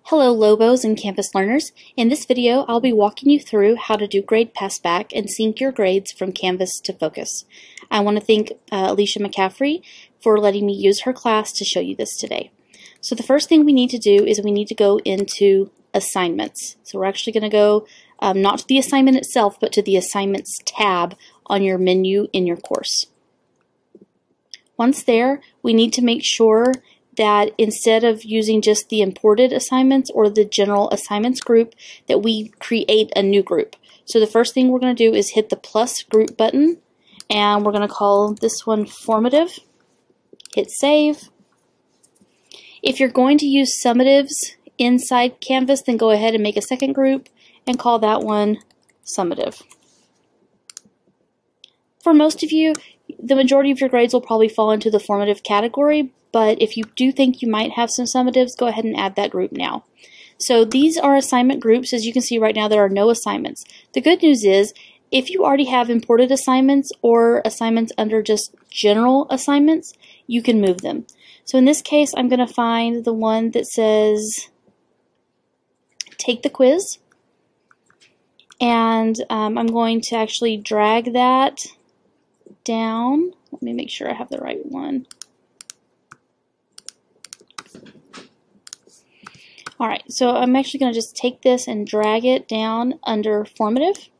Hello Lobos and Canvas learners. In this video I'll be walking you through how to do grade passback and sync your grades from Canvas to Focus. I want to thank Alicia McCaffrey for letting me use her class to show you this today. So the first thing we need to do is we need to go into assignments. So we're actually going to go not to the assignment itself but to the assignments tab on your menu in your course. Once there, we need to make sure that instead of using just the imported assignments or the general assignments group, that we create a new group. So the first thing we're going to do is hit the plus group button, and we're going to call this one formative. Hit save. If you're going to use summatives inside Canvas, then go ahead and make a second group and call that one summative. For most of you, the majority of your grades will probably fall into the formative category, but if you do think you might have some summatives, go ahead and add that group now. So these are assignment groups. As you can see right now, there are no assignments. The good news is, if you already have imported assignments or assignments under just general assignments, you can move them. So in this case, I'm going to find the one that says take the quiz, and I'm going to actually drag that down. Let me make sure I have the right one. Alright, so I'm actually going to just take this and drag it down under formative.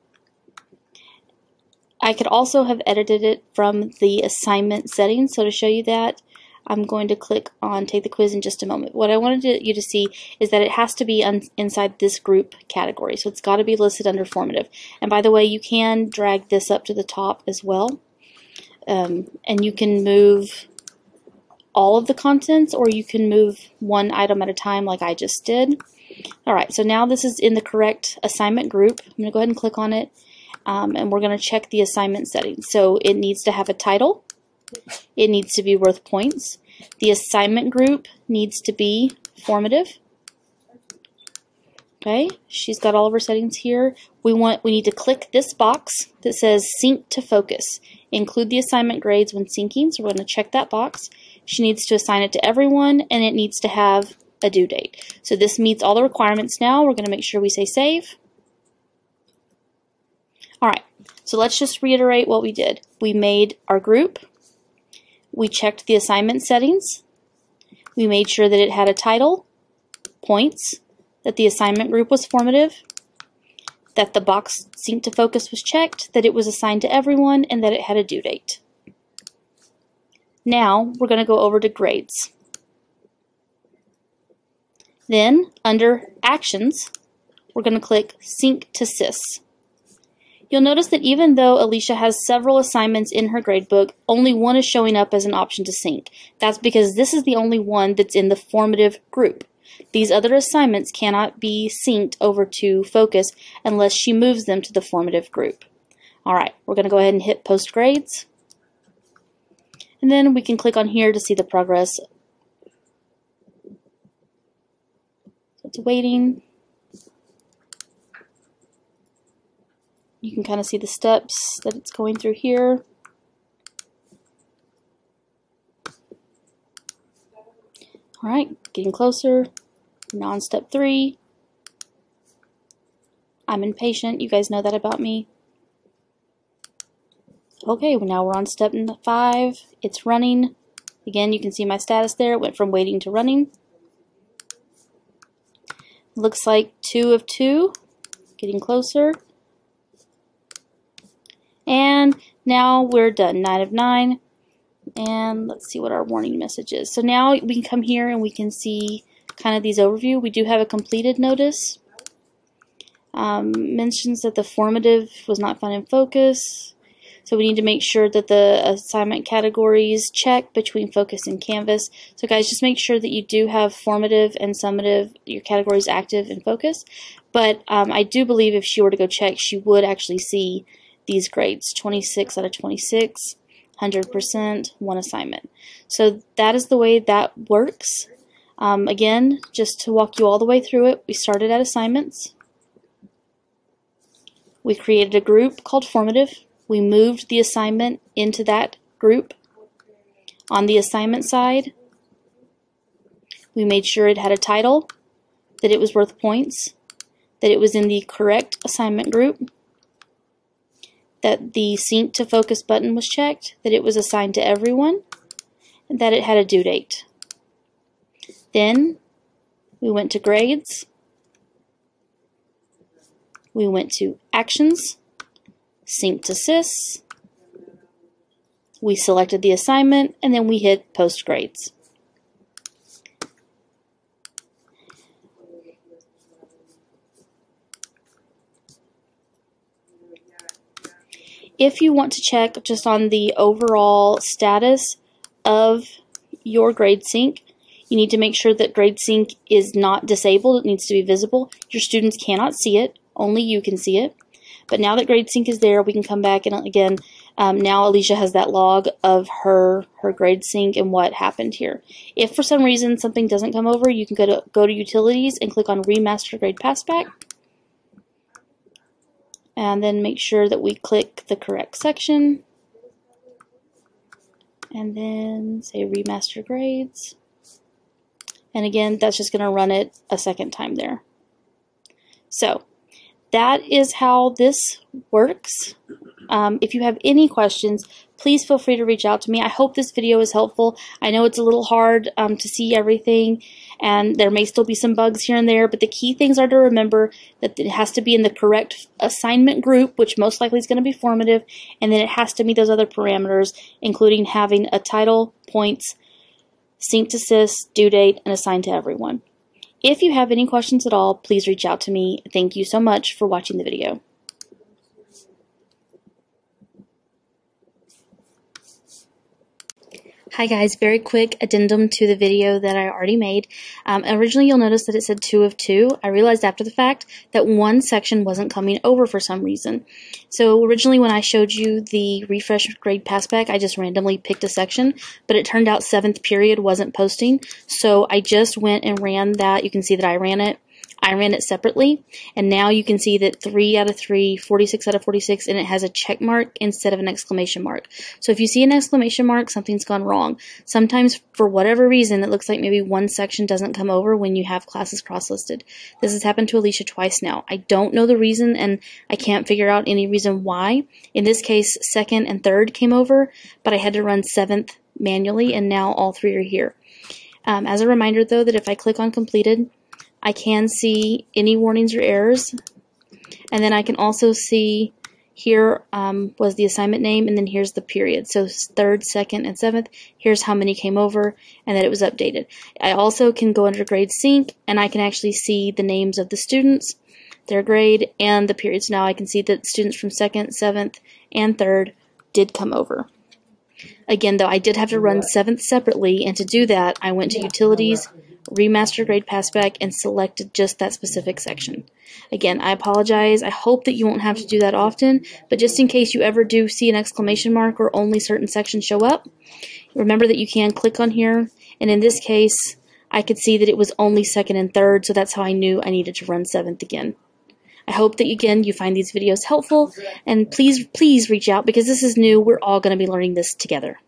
I could also have edited it from the assignment settings, so to show you that, I'm going to click on take the quiz in just a moment. What I wanted you to see is that it has to be inside this group category, so it's got to be listed under formative. And by the way, you can drag this up to the top as well, and you can move all of the contents, or you can move one item at a time like I just did. Alright, so now this is in the correct assignment group. I'm going to go ahead and click on it, and we're going to check the assignment settings. So it needs to have a title. It needs to be worth points. The assignment group needs to be formative. Okay, she's got all of her settings here. We need to click this box that says sync to focus. Include the assignment grades when syncing, so we're going to check that box. She needs to assign it to everyone, and it needs to have a due date. So this meets all the requirements now. We're going to make sure we say save. Alright, so let's just reiterate what we did. We made our group. We checked the assignment settings. We made sure that it had a title, points, that the assignment group was formative, that the box sync to focus was checked, that it was assigned to everyone, and that it had a due date. Now we're going to go over to grades. Then under actions, we're going to click sync to sys. You'll notice that even though Alicia has several assignments in her gradebook, only one is showing up as an option to sync. That's because this is the only one that's in the formative group. These other assignments cannot be synced over to Focus unless she moves them to the formative group. Alright, we're going to go ahead and hit Post Grades. And then we can click on here to see the progress. It's waiting. You can kind of see the steps that it's going through here. Alright, getting closer. Now on step 3. I'm impatient. You guys know that about me. Okay, well now we're on step 5. It's running. Again, you can see my status there. It went from waiting to running. Looks like 2 of 2. Getting closer. And now we're done. 9 of 9. And let's see what our warning message is. So now we can come here and we can see kind of these overview. We do have a completed notice. Mentions that the formative was not found in Focus. So we need to make sure that the assignment categories check between Focus and Canvas. So guys, just make sure that you do have formative and summative, your categories active in Focus. But I do believe if she were to go check, she would actually see these grades, 26 out of 26, 100%, one assignment. So that is the way that works. Again, just to walk you all the way through it, we started at assignments. We created a group called formative. We moved the assignment into that group. On the assignment side, we made sure it had a title, that it was worth points, that it was in the correct assignment group, that the sync to focus button was checked, that it was assigned to everyone, and that it had a due date. Then we went to grades, we went to actions, sync to sys, we selected the assignment, and then we hit post grades. If you want to check just on the overall status of your grade sync, you need to make sure that grade sync is not disabled. It needs to be visible. Your students cannot see it. Only you can see it. But now that grade sync is there, we can come back and again, now Alicia has that log of her grade sync and what happened here. If for some reason something doesn't come over, you can go to utilities and click on remaster grade passback. And then make sure that we click the correct section. And then say remaster grades. And again, that's just going to run it a second time there. So that is how this works. If you have any questions, please feel free to reach out to me. I hope this video is helpful. I know it's a little hard to see everything, and there may still be some bugs here and there, but the key things are to remember that it has to be in the correct assignment group, which most likely is going to be formative, and then it has to meet those other parameters, including having a title, points, sync to sys, due date, and assigned to everyone. If you have any questions at all, please reach out to me. Thank you so much for watching the video. Hi guys, very quick addendum to the video that I already made. Originally you'll notice that it said 2 of 2. I realized after the fact that one section wasn't coming over for some reason. So originally when I showed you the refresh grade passback, I just randomly picked a section, but it turned out 7th period wasn't posting. So I just went and ran that. You can see that I ran it. I ran it separately, and now you can see that 3 out of 3, 46 out of 46, and it has a check mark instead of an exclamation mark. So if you see an exclamation mark, something's gone wrong. Sometimes, for whatever reason, it looks like maybe one section doesn't come over when you have classes cross-listed. This has happened to Alicia twice now. I don't know the reason, and I can't figure out any reason why. In this case, 2nd and 3rd came over, but I had to run 7th manually, and now all 3 are here. As a reminder, though, that if I click on completed, I can see any warnings or errors, and then I can also see here was the assignment name, and then here's the period. So 3rd, 2nd, and 7th, here's how many came over, and that it was updated. I also can go under grade sync, and I can actually see the names of the students, their grade, and the periods. Now I can see that students from 2nd, 7th, and 3rd did come over. Again, though, I did have to run 7th separately, and to do that, I went to utilities, remaster grade passback, and selected just that specific section. Again, I apologize. I hope that you won't have to do that often, but just in case you ever do see an exclamation mark or only certain sections show up, remember that you can click on here, and in this case, I could see that it was only 2nd and 3rd, so that's how I knew I needed to run 7th again. I hope that, again, you find these videos helpful, and please reach out because this is new. We're all going to be learning this together.